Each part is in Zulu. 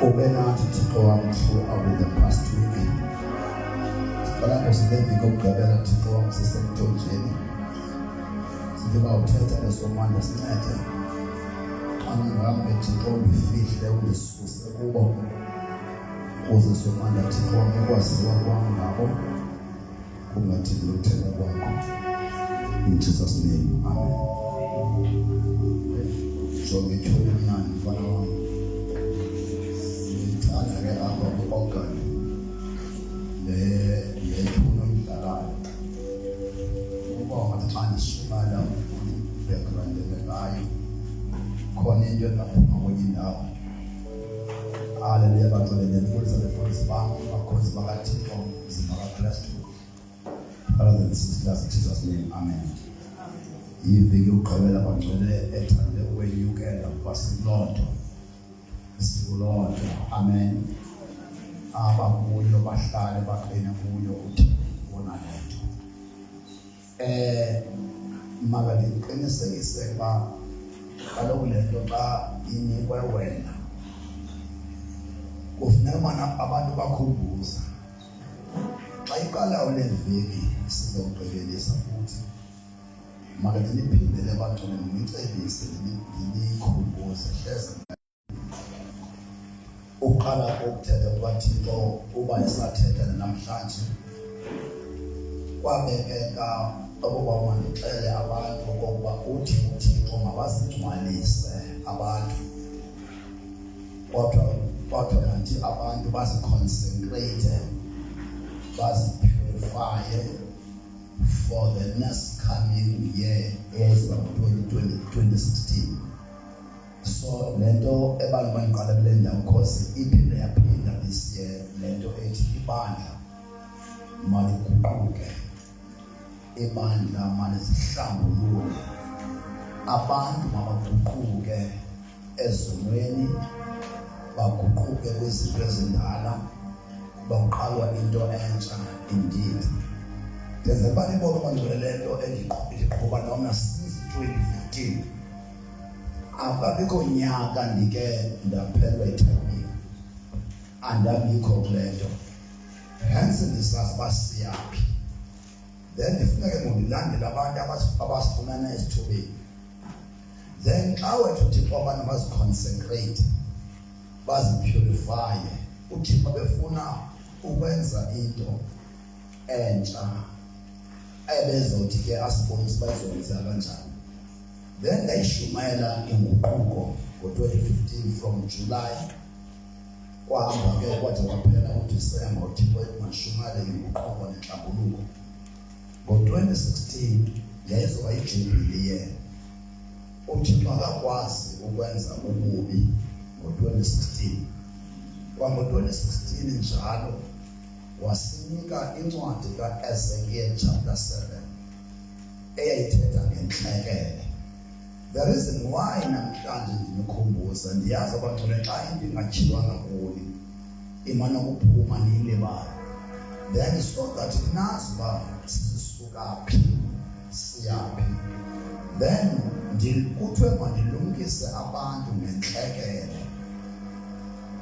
ubenathi Thixo wami throughout the past week. Balapho sidembi kokugqibela Thixo wami sisemthonjeni. Sidiba uthetha nesomandla sincede. Xa ngingahambe Thixo undifihle undisuse kubo. Ukuze somandla Thixo wami ukwaziwa kwam ngabo. Kungathi ngiluthetha kwakho. In Jesus' name, amen. So we told him now, Father, ngithanda-ke apha ku-organ le-thuno imdlalayo. Ukuba ngathi xa ndisukala background-eke ngayo, khona into engaphuma kwenye indawo. Haleluya, baxolele ndifundisa befundisi bam, bakhozi bakaThixo, zibakakristu. Brothers and sisters, in Jesus' name, amen. Iviki ukugqibela bangcwele ethande ukwenyukela basilondo sikulondo, amen. Abakuyo bahlale baqine kuyo uthi ubona lento. Maka ndiqinisekise ukuba kaloku lento xa inikwe wena kufuneka ubana abantu bakhumbuza. Xa iqala le veki sizawugqibelisa futhi maka ndiniphindele ebantwini ndicebise ndinikhumbuze hleze uqala ukuthetha ukuba Thixo uba esathetha namhlanje kwabekeka ukuba mandixele abantu okokuba uthi uThixo mabazigcwalise abantu kodwa kanti abantu baziconsecrate bazipurifye for the next coming year as of 2016. So lento abantu bangiqala kule ndawo because iphinde yaphinda this year lento ethi ibandla maliguquke, ibandla malizihlambuluke, abantu mabaguquke ezonweni, baguquke kwizinto ezindala, baqalwa into entsha indeed. There's a body of lento endiqhuba noma since 2015. Akabikho nyaka ndike ndaphelwa ithekni andabikho kulento. Hence ndisazi basiyaphi. Then ndifuneka ngilandele abantu abasifumana esithubeni. Then xa wethu uThixo abantu baziconsecrate, bazipurify, uThixo befuna ukwenza into entsha ebezothi ke asibonise bazoyenza kanjani. Then ndayishumayela inguquko ngo-2015 from July kwahamba ke kwathi kwaphela uDisemba uThixo emashumayela inguquko nenhlambuluko. Ngo-2016 yayizoba ijubilee year. uThixo akakwazi ukwenza ububi ngo-2016. Kwango-2016 njalo wasinika incwadi ka-Ezekiel chapter 7 eyayithetha ngentlekele. The reason why namhlanje ndinikhumbuza ndiyazi abantu xa into ingatyhilwanga kuni imana ukuphuma niyilibala. Then so that nazi uba sisuka phi siyaphi. Then kuthiwe mandilumkise abantu ngentlekele.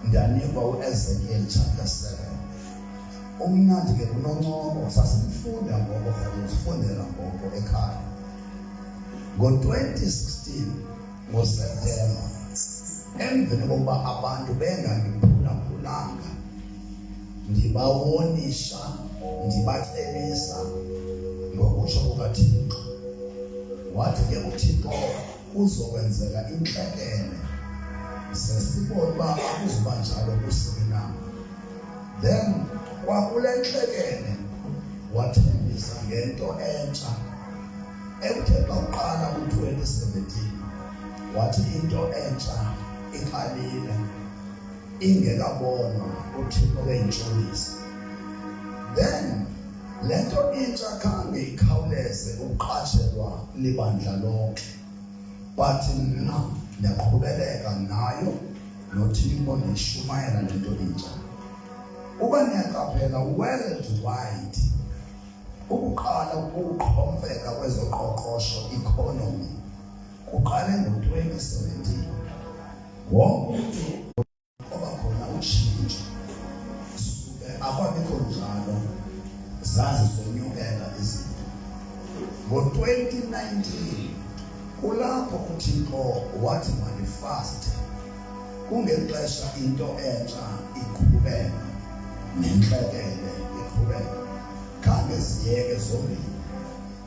Ndanikwa u-Ezekiel chapter 7. Umnandi ke kunoncoko sasimfunda ngoko futhi sifundela ngoko ekhaya. Ngo-2016 ngoSeptemba emveni kokuba abantu bengangiphulaphulanga ndibawonisha ndibacebisa ngokutsho kukaThixo, wathi ke uThixo kuzokwenzeka intlekele sesibona uba akuzuba njalo kusina. Then kwakule ntlekele wathembisa ngento entsha ekuthe xa uqala ku-2017 wathi into entsha iqalile ingekabonwa uThixo weyintshulisa. Then lento intsha khange ikhawuleze ukuqatshelwa libandla lonke, but mna ndiyaqhubeleka nayo noThixo ndishumayela lento intsha. Uba niyaqaphela worldwide ukuqala ukuqhomfeka kwezoqoqosho economy kuqale ngo-2017. Wonke umuntu obakhona 2019 kulapho uThixo wathi manifast kungexesha into entsha iqhubeka nenhlekele iqhubeka khange ziyeke zombili.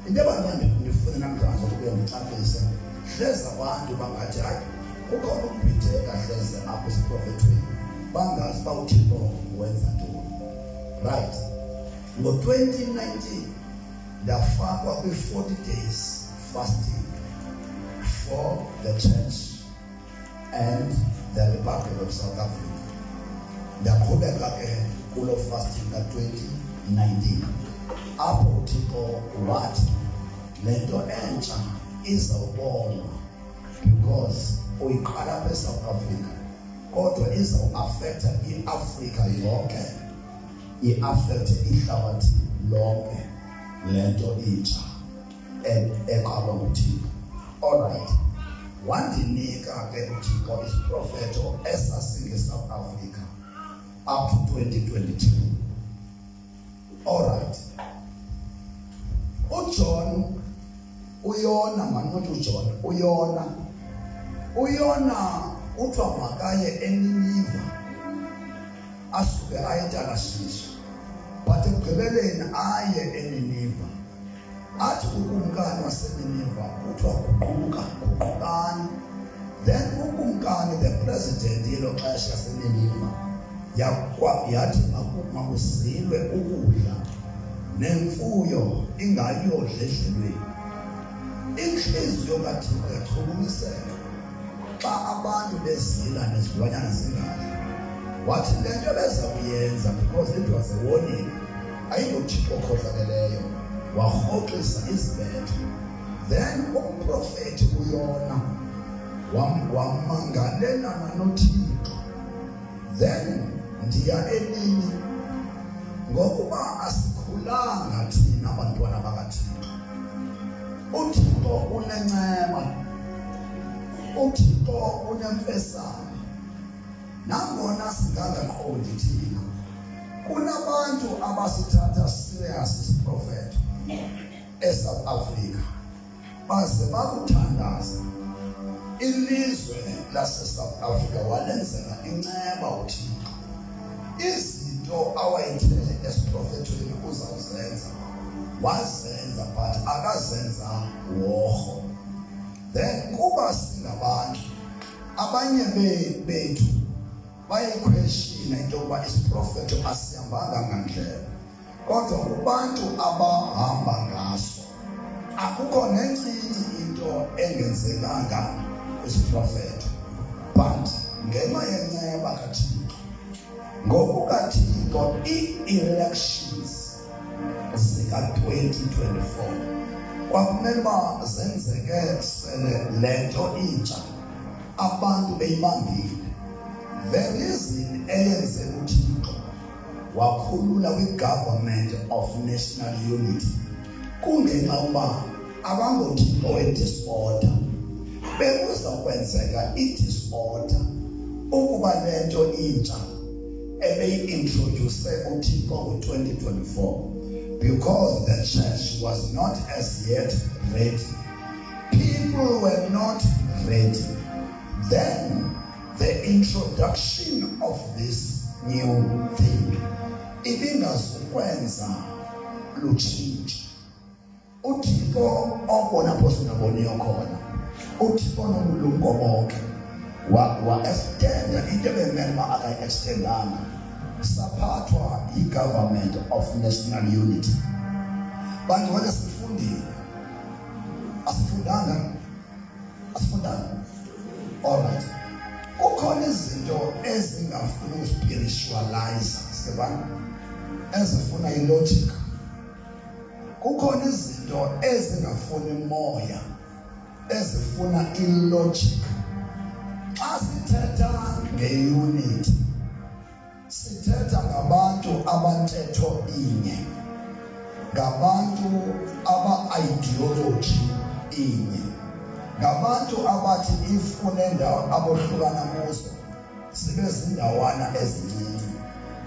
Into abantu ndifuna namhlanje ukuya ngicacise hleze abantu bangathi hayi kukhona ukubhideka hleze apho esiprofethweni bangazi ba uThixo wenza ntoni. Right, ngo-2019 ndafakwa kwi-40 days fasting for the church and the Republic of South Africa. Ndaqhubeka ke kulo fasting ka-2019 apho uThixo wathi le nto entsha izawubonwa because uyiqala apha eSouth Africa kodwa izawuaffecta i-Afrika yonke, i-affecte ihlabathi lonke le nto intsha eqalwa nguThixo. Alright, wandinika ke uThixo isiprofeto esasinge-South Africa up to 2022. Alright, uJohn uyona manothi uJohn uyona kuthiwa makaye eNiniva asuke ayetalashisha but ekugqibeleni aye eNiniva athi ukumkani waseNiniva kuthiwa guqukani. Then ukumkani the president yelo xesha yaseNiniva yathi makuzilwe ukudla nemfuyo ingayodla edlelweni. Inhliziyo kaThixo yachukumiseka xa abantu bezila nezilwanyana zingadli. Wathi le nto bezawuyenza because it was a warning, ayingoThixo okhohlakeleyo, warhoxisa izibetho. Then umprofethi uYona wamangalelana noThixo. Then ndiya elini ngokuba asikhulanga thina abantwana bakaThixo. uThixo unenceba, uThixo unemfesane. Nangona singangaqondi thina kunabantu abasithatha serious isiprofeto eSouth Africa baze bakuthandaza ilizwe laseSouth Africa walenzela inceba uThixo. Izinto awayithethe esiprofethweni uzawuzenza wazenza but akazenza woho. Then kuba singabantu abanye bethu bayiquestiona into yokuba isiprofeto asihambanga ngandlela, kodwa kubantu abahamba ngaso akukho nencinci into engenzekanga kwisiprofeto. But ngenxa yenceba kaThixo, ngoku kaThixo ii-elections zika-2024 kwakumele uba zenzeke sele le nto intsha abantu beyibambile. The reason eyenze uThixo wakhulula kwi-government of national unity kungenxa uba abangoThixo we-disorder bekuzawukwenzeka i-disorder ukuba le nto intsha ebeyi-introduce uThixo ngo-2024 because the church was not as yet ready. People were not ready. Then the introduction of this new thing ibingazukwenza lutshintsho. uThixo obona pho singaboniyo khona, uThixo nobulumko bonke wa-extenda into ebemele uba akayi-extendanga. Saphathwa yi-government of national unity. Bantu wena sifundile, asifundanga? Alright, kukhona izinto ezingafuna uspiritualize, sibana ezifuna ilogic. Kukhona izinto ezingafuni moya, ezifuna ilogic. Xa sithetha nge-unity, sithetha ngabantu abantetho inye, ngabantu aba-ideology inye, ngabantu abathi ifune ndawo abohlukana kuzo sibe zindawana ezincinci,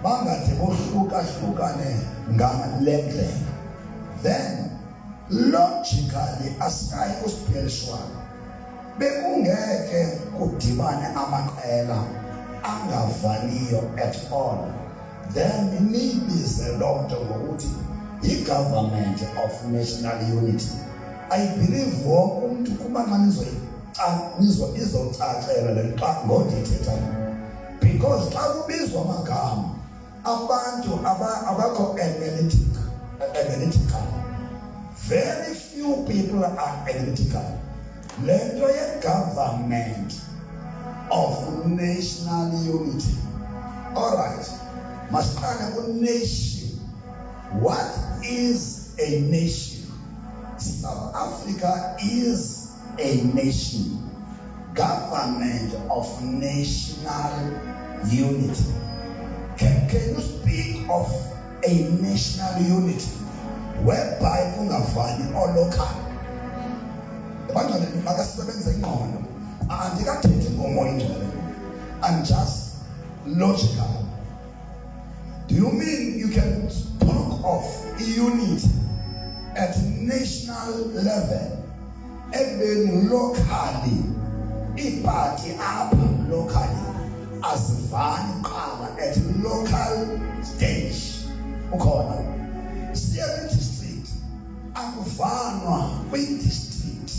bangade bohlukahlukane ngale ndlela. Then logically asikayi ku-spiritual. Bekungeke kudibane amaqela angavaniyo at all. Then niyibize loo nto ngokuthi i-government of national unity. I believe wonke umuntu kuba nxa izocacelwa le xa ngodithetha, because xa kubizwa amagama abantu abakho analytical. Very few people are analytical. Le nto ye-government of national unity. All right, masiqale ku-nation. What is a nation? South Africa is a nation. Government of national unity. Can you speak of a national unity whereby kungavani or local? Abantwana makasebenze ingqondo. Andikathethi ngomoya ingcwele. I'm just logical. Do you mean you can talk of unity at national level, even locally, ipati apha locally, asivani qala at local stage? Ukhona siya district akuvanwa kwi-district,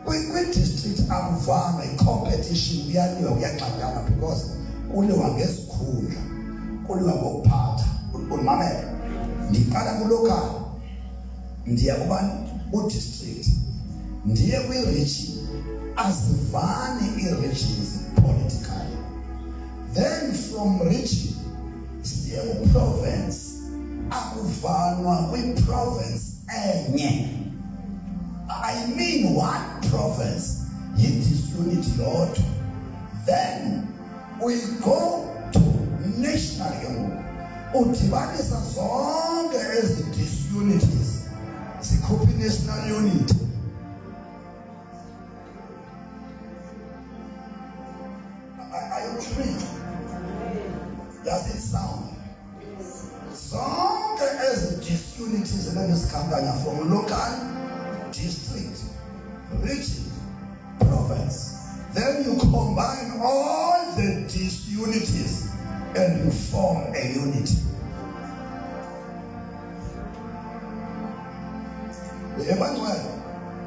kwi-district akuvanwa i-competition uyaliwa uyaxabana because kuliwa ngezikhundla, kuliwa ngokuphatha. Unimamele ndiqala ku-local, ndiya kubani ku-district, ndiye kwi-region, asivani i-regions politically. Then from region siye ku-province, akuvanwa kwi-province enye. I mean one province, yi-disunity yodwa. Then we go to national unity. Udibanisa zonke ezi disunities zikhupha national unity. Are you with me? Does it sound? Zonke ezi disunities ezikhankanya from local, district, region, province. Then you combine all the disunities and you form a unity. Emmanuel,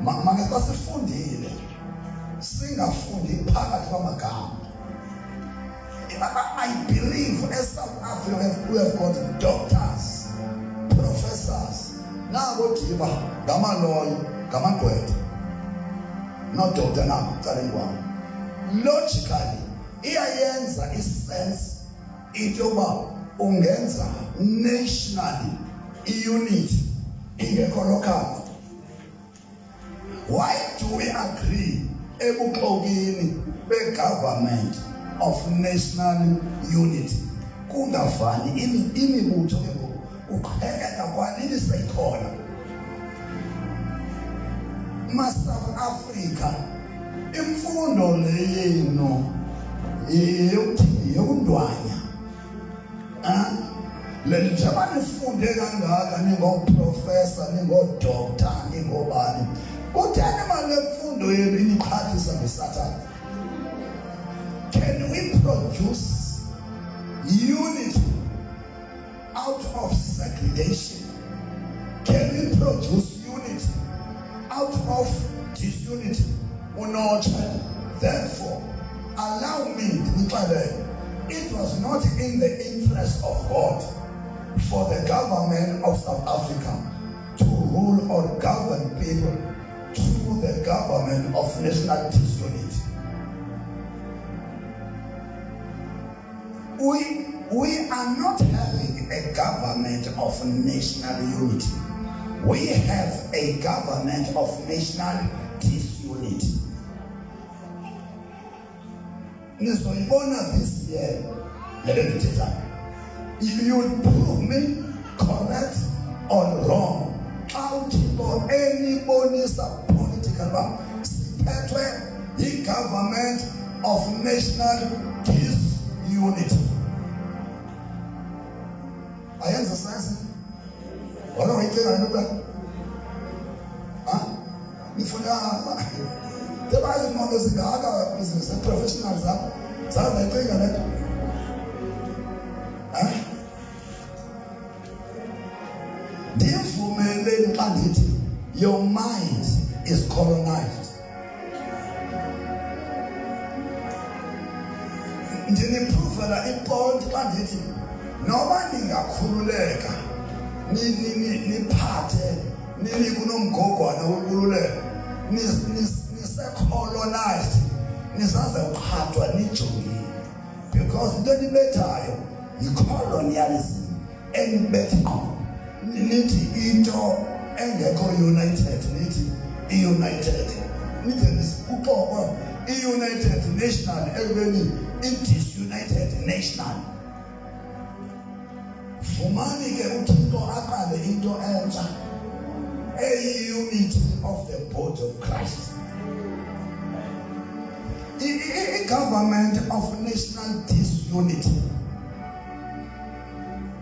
mangeka sifundile, singafundi phakathi kwamagama. I believe as South Africa we have got doctors, professors. Now go to Gamaloy, Gamangwet. Not doctor now, telling one. Logically, iyayenza sense itoba ungenza nationally unity ingekho local. Why do we agree ebuxokini be-government of national unity kungavani imibutho uqhekeka kwanini seyikhona? Ma-South Africa imfundo leyenu yokundwanya le njengoba nifunde kangaka ningoprofessor, ningodoctor, ningobani, kutheni manje imfundo yenu iniqhathisa ngesathane? Can we produce unity out of segregation? Can we produce unity out of disunity? Therefore, allow me to declare, it was not in the interest of God for the government of South Africa to rule or govern people through the government of national disunity. We are not having a government of national unity. We have a government of national disunity. This year, if you will prove me correct or wrong, out or anybody is a political the government of national disunity. I exercise. What do I think? The Bible models in the business and professionals are your mind is colonized. Colonized because the debate you colonialism and better into united national it is united national fumani ke uThixo aqale into entsha a unity of the body of Christ. A government of national disunity.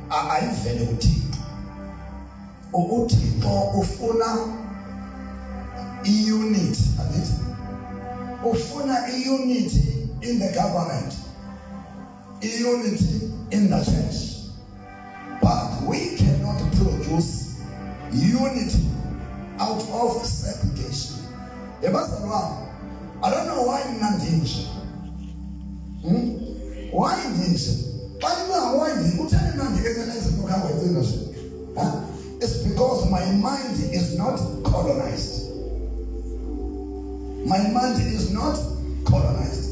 Ayivele uThixo ufuna unity, ufuna unity in the government, unity in the church. But we cannot produce unity out of segregation. I don't know why Nandinja. Why Nandinja? It's because my mind is not colonized. My mind is not colonized.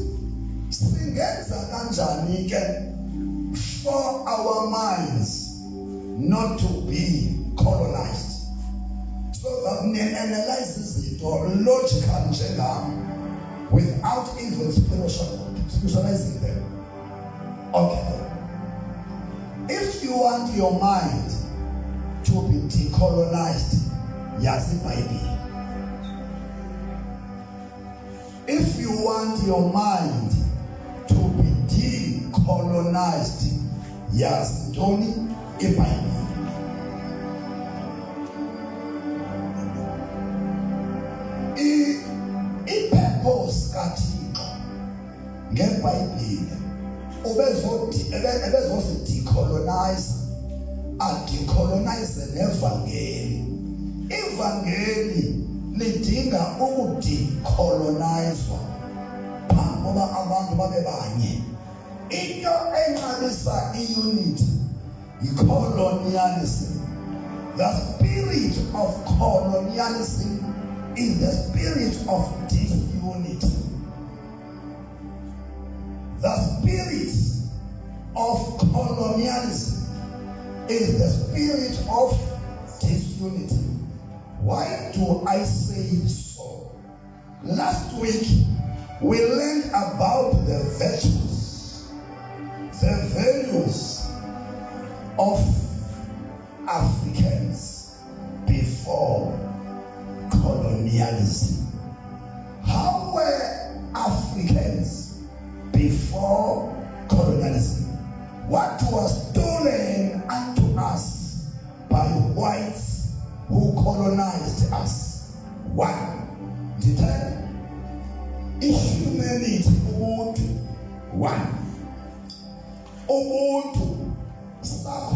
For our minds not to be colonized. So that we analyzes it or logical without even spiritualizing them. Okay. If you want your mind to be decolonized, yes, it might be. If you want your mind to be decolonized, yes, Tony, it might be. ngeBhayibheli ubezothi decolonize adecolonize nevangeli. Ivangeli lidinga ukudecolonizwa phambi koba abantu babe banye. Into enqabisa iunity yicolonialism. The spirit of colonialism is the spirit of disunity. The spirit of colonialism is the spirit of disunity. Why do I say so? Last week we learned about the virtues, the values of Africans before colonialism. How were Africans before colonialism? What was stolen unto us by whites who colonized us? One, humanity. One,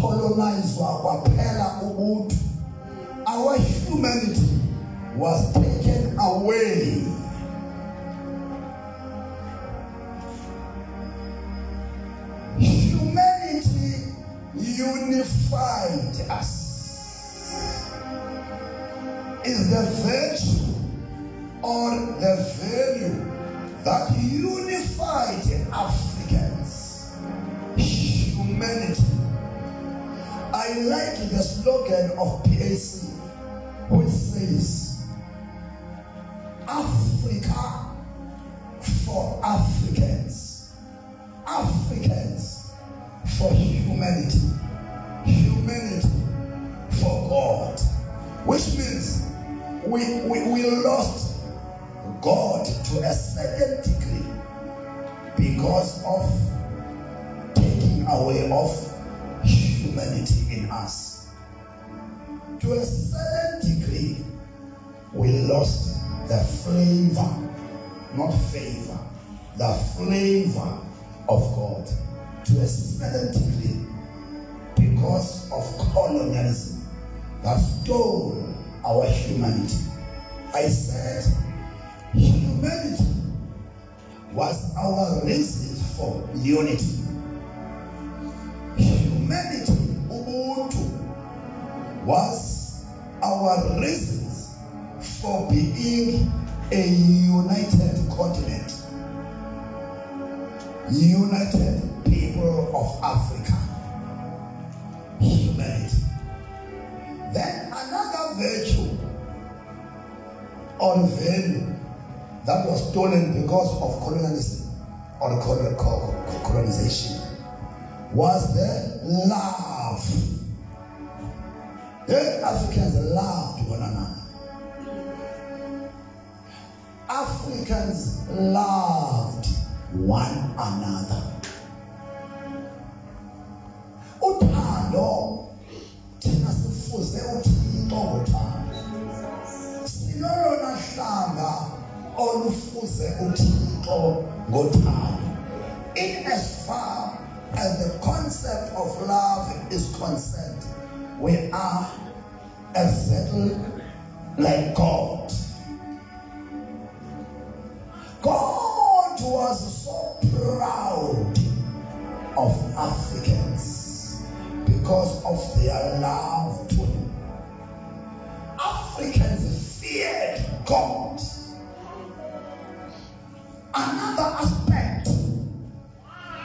colonized ubuntu. Our humanity was taken away. Humanity unified us. Is the virtue or the value that unified Africans. Humanity. I like the slogan of PAC, which says, Africa for Africans. Africans for humanity. Humanity for God. Which means we lost God to a certain degree because of taking away of humanity in us. To a certain degree, we lost the flavor, not favor, the flavor of God to a certain degree because of colonialism that stole our humanity. I said humanity was our reason for unity. Humanity, Ubuntu, was our reasons for being a united continent, united people of Africa. Humanity. Then another virtue or value that was stolen because of colonialism or colonization was the love. The Africans loved one another. Africans loved one another. Uthando thina sifuze uThixo ngothando. Silolona hlanga olufuze uThixo ngothando. In as far as the concept of love is concerned, we are exactly like God. God was so proud of Africans because of their love to him. Africans feared God. Another aspect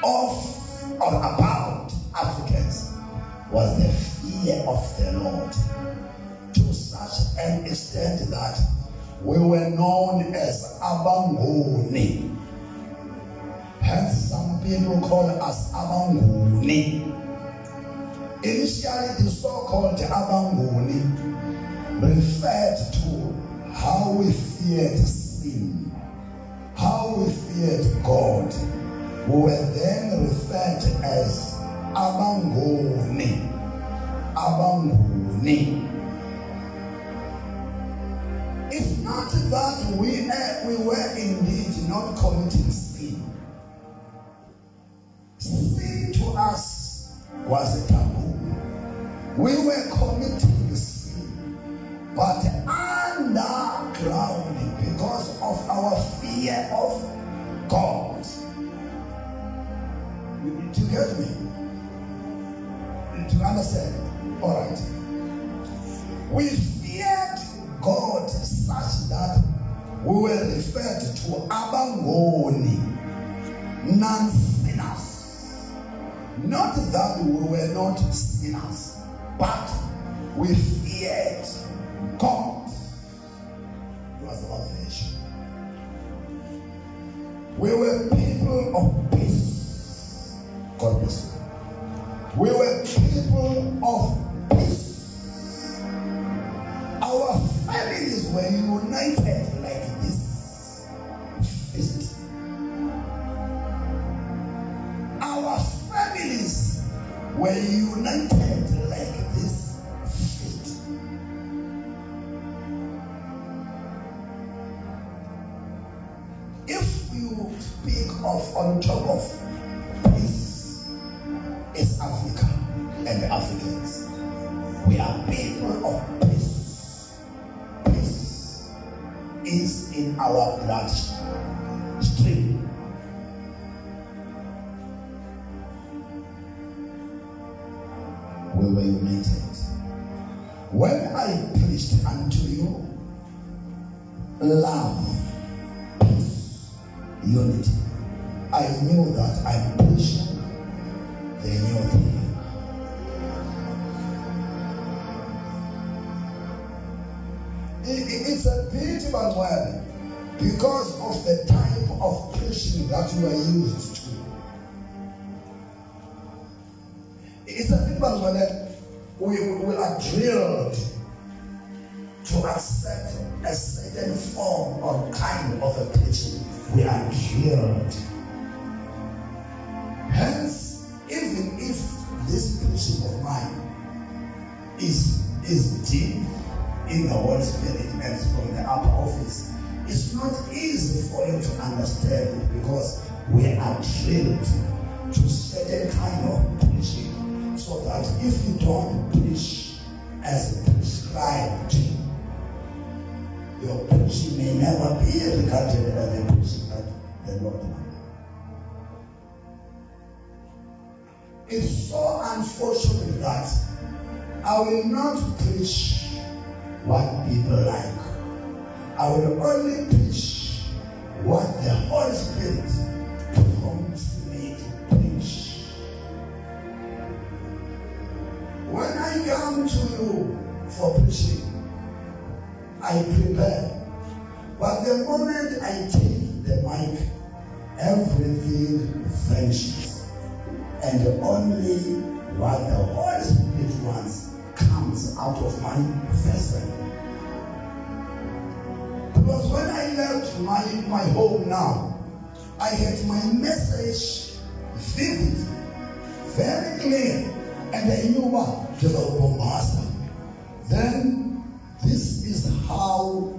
of or about Africans was the fear of the Lord, to such an extent that we were known as Abanguni. Hence some people call us Abanguni. Initially the so-called Abanguni referred to how we feared sin, how we feared God. We were then referred to as Abanguni. Abanguni. It's not that we were indeed not committing sin. Sin to us was a taboo. We were committing sin, but underground because of our fear of God. Do you get me? Do you understand? All right. We feared God such that we were referred to Abangoni, non-sinners. Not that we were not sinners, but we feared God. It was our version. We were people of peace. God bless you. We were people of peace. Our families were united like this fist. Our families were united like this fist. If you speak of on top of peace, it's Africa and the Africans. We are people of peace. Peace is in our blood stream. We were united. When I preached unto you love, peace, unity, I knew that I'm preaching the new thing. It's a beautiful word because of the type of preaching that you are used to. It's a beautiful word that we are drilled to accept a certain form or kind of a preaching. We are drilled. Hence, even if this preaching of mine is deep in the Holy Spirit and from the upper office, It's not easy for you to understand because we are drilled to certain kind of preaching, so that if you don't preach as prescribed, your preaching may never be regarded as the preaching that the Lord wants. It's so unfortunate that I will not preach what people like. I will only preach what the Holy Spirit prompts me to preach. When I come to you for preaching, I prepare. But the moment I take the mic, everything vanishes. And only what the Holy Spirit wants comes out of my vessel. Because when I left my home now, I had my message vivid, very clear, and I knew what to the master. Then this is how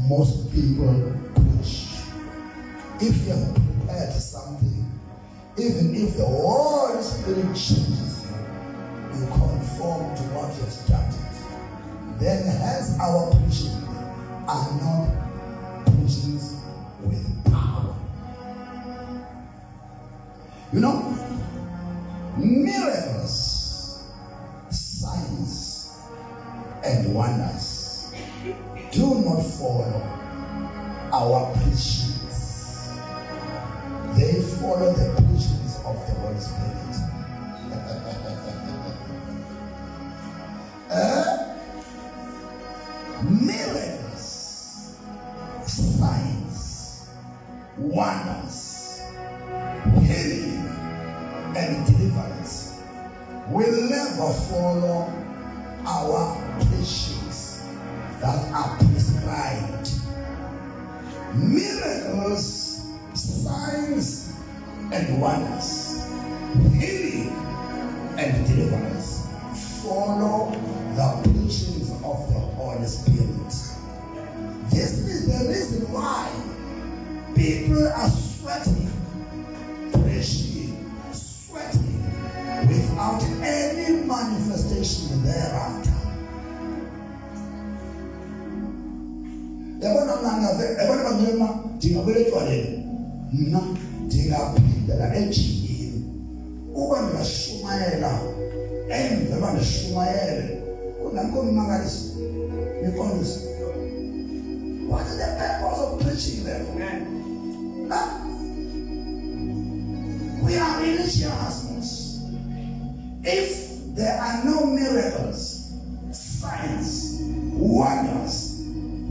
most people preach. If you have prepared something, even if the Holy Spirit changes you, you conform to what you have started. Then hence our preaching are not preachings with power. You know, miracles, signs, and wonders do not follow our preachings. They follow the preachings of the Holy Spirit. Miracles, signs, wonders, healing, and deliverance will never follow our preachings that are prescribed. Miracles, signs, and wonders, healing, and deliverance follow the preachings of the Holy Spirit. This is the reason why people are sweating, preaching, sweating, without any manifestation thereafter. What is the purpose of preaching then? We are religious. If there are no miracles, signs, wonders,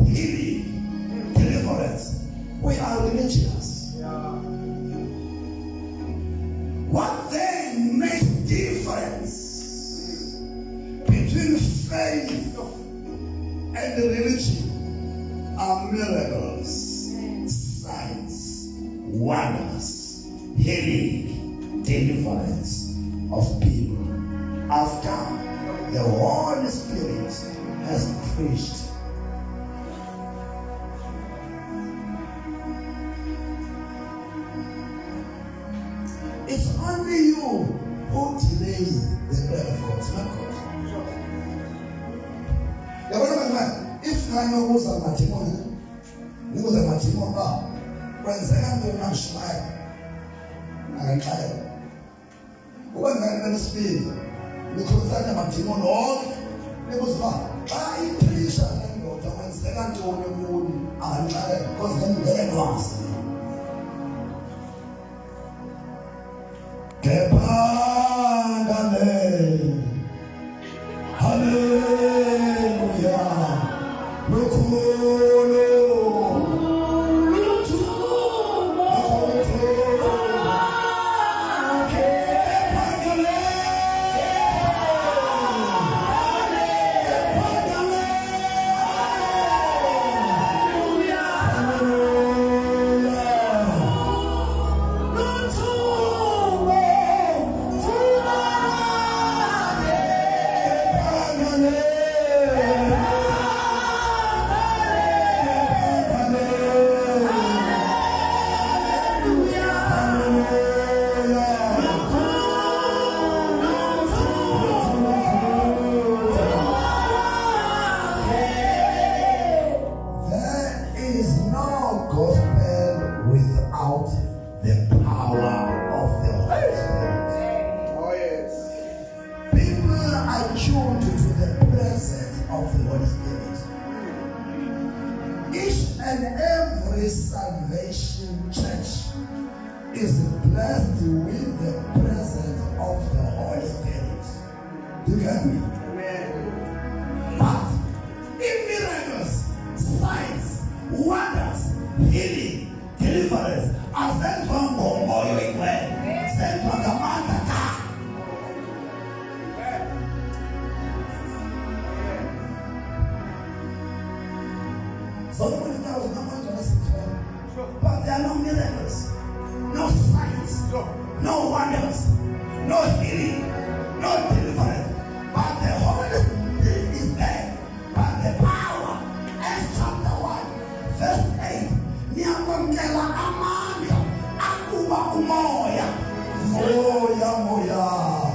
healing, deliverance, we are religious. What then makes difference between faith and religion are miracles, signs, wonders, healing, deliverance of people after the Holy Spirit has preached. It's only you who delays the word of God, it's not God. If I know who's a matrimony, who's a matrimony, when I am not sure, I try. When I am speed, because I am a matrimony, all it was bad. I preach and go to when second to the moon, and try because then they advance. of the Holy Spirit. Each and every Salvation Church is blessed with the presence of the Holy Spirit. Do you get me? Amen. But in miracles, signs, wonders, healing, deliverance, are sent from Bongo England, sent from the Mantaka. So nobody knows no one to listen to them. But there are no miracles, no signs, no wonders, no healing, no deliverance. But the Holy Spirit is there. But the power, Acts chapter 1, verse 8. Niakwamkela amandla akuba umoya. Moya, moya.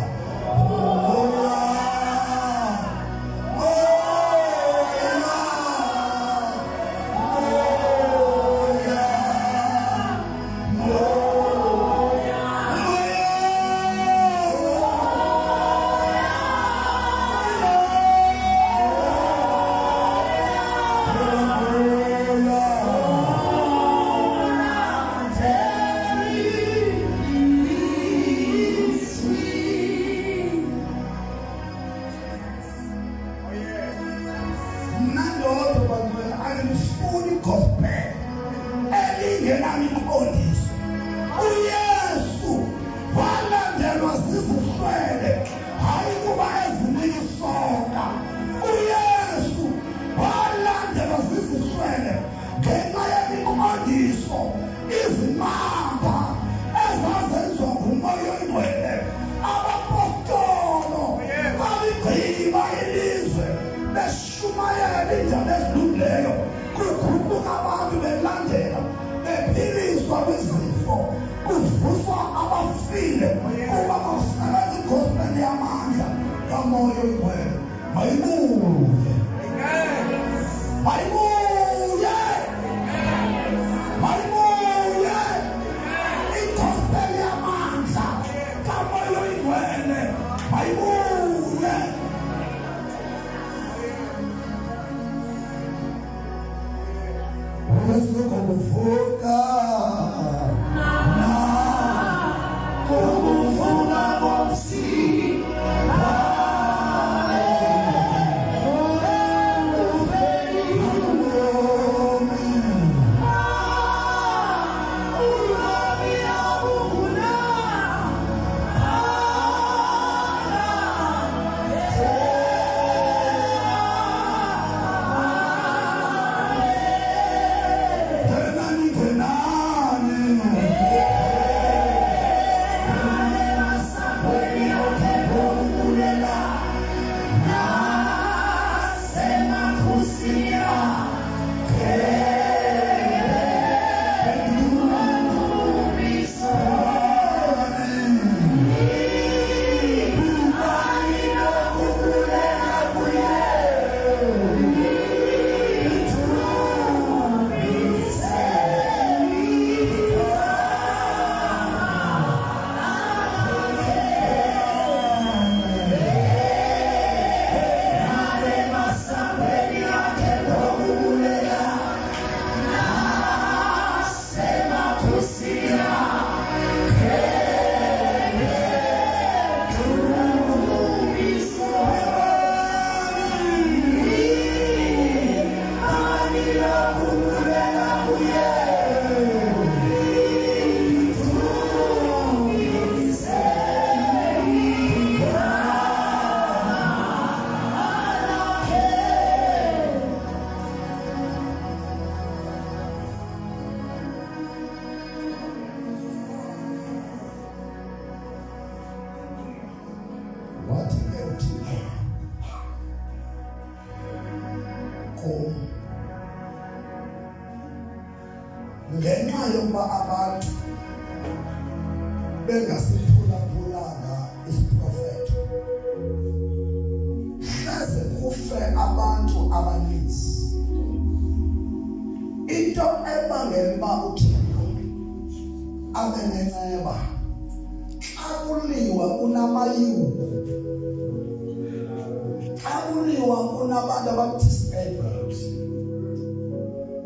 kunabantu abaku-disabled,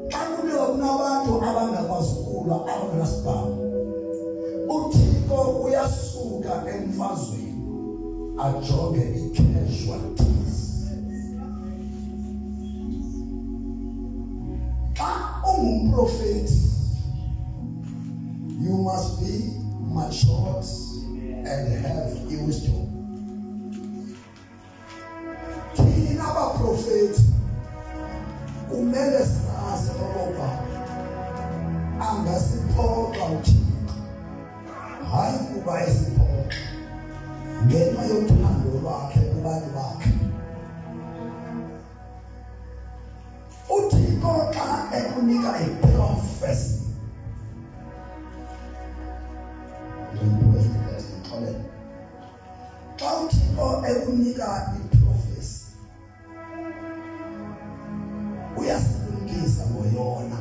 xa kunika kunabantu abangakwazi ukulwa, abangenasibhamu, uThixo uyasuka emfazweni ajonge i-casualties. Xa ungumprofeti, you must be matured and have wisdom. Thina abaprofeti kumele sazi okokuba angasiphoxa uThixo, hayi kuba esiphoxa, ngenxa yothando lwakhe kubantu bakhe. uThixo xa ekunika i-prophecy, xa uThixo ekunika i-prophecy, uyasilumkisa ngoyona.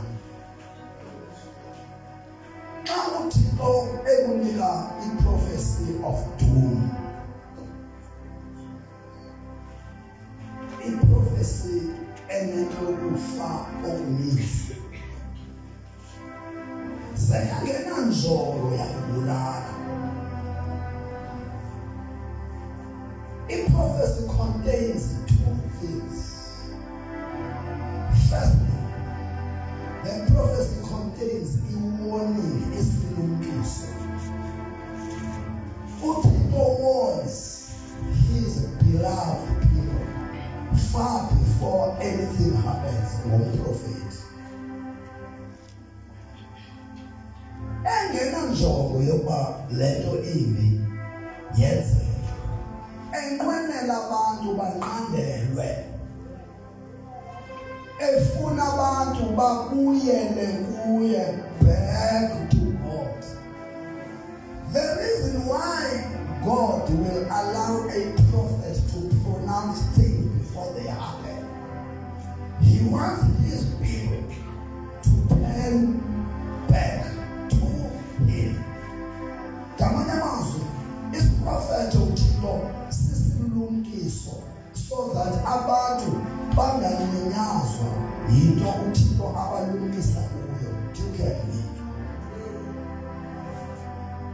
Xa uThixo ekunika i-prophecy of doom, i-prophecy enenokufa okuninzi, seyangenanjongo yakubulala. I-prophecy contains two things. Firstly, the prophecy contains a warning, isilumkiso. uThixo warns his beloved people far before anything happens. Ngomprofeti engenanjongo yokuba lento imbi yenzeke, enqwenela abantu banqandelwe, efuna abantu babuyele kuye, back to God. The reason why God will allow a prophet to pronounce things before they happen, he wants his people to turn back to him. Ngamanye amazwi, isiprofethi uThixo sisilumkiso, so that abantu banganinyazwa yinto uThixo abalumkisa kuyo. Do you get me?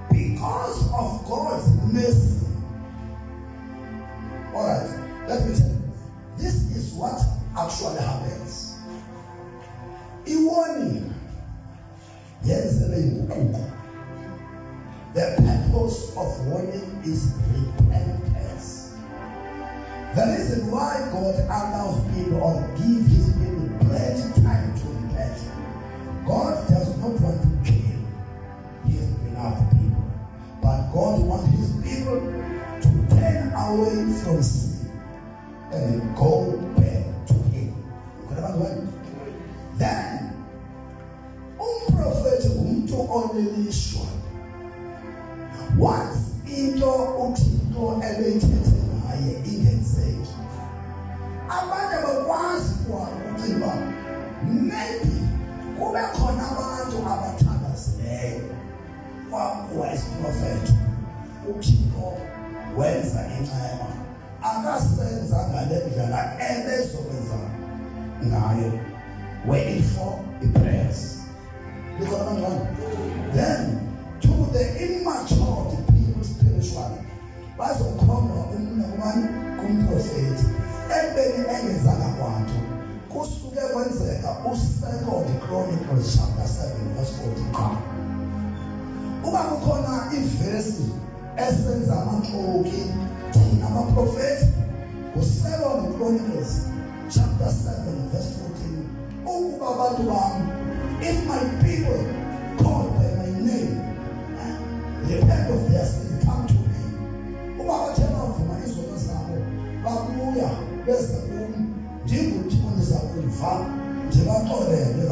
Because of God's mercy. All right, let me tell you. This is what actually happens. I-warning yenzelwe inguquko. The purpose of warning is repentance. The reason why God allows people or gives his people plenty time to repent, God does not want to kill his beloved people, but God wants his people to turn away from sin and go back to him. Then, umprofeti umuntu onelishwa. Once into uThixo ebeyithethe ngaye ingenzeki, abantu bakwazi ukucinga maybe kube khona abantu abathandazileyo kwakuwa isiprofethi, uThixo wenza incema, akasenza ngale ndlela ebezokwenza ngayo, waiting for the prayers. Then to the immature people spiritually, bazokhomba umnqobani kumprofeti ebeni engezanga kwanto. Kusuke kwenzeka u-2 Chronicles chapter 7 verse 40. Uba kukhona ivesi esenza amanxoki thina abaprofeti, u-2 Chronicles chapter 7 verse 14, ukuba abantu bami, if my people called by my name repent of their sin, come to me. Uba bathe bavuma izono zabo babuya bese kum, ndinguThixo ndiza kuva ndibaxolele.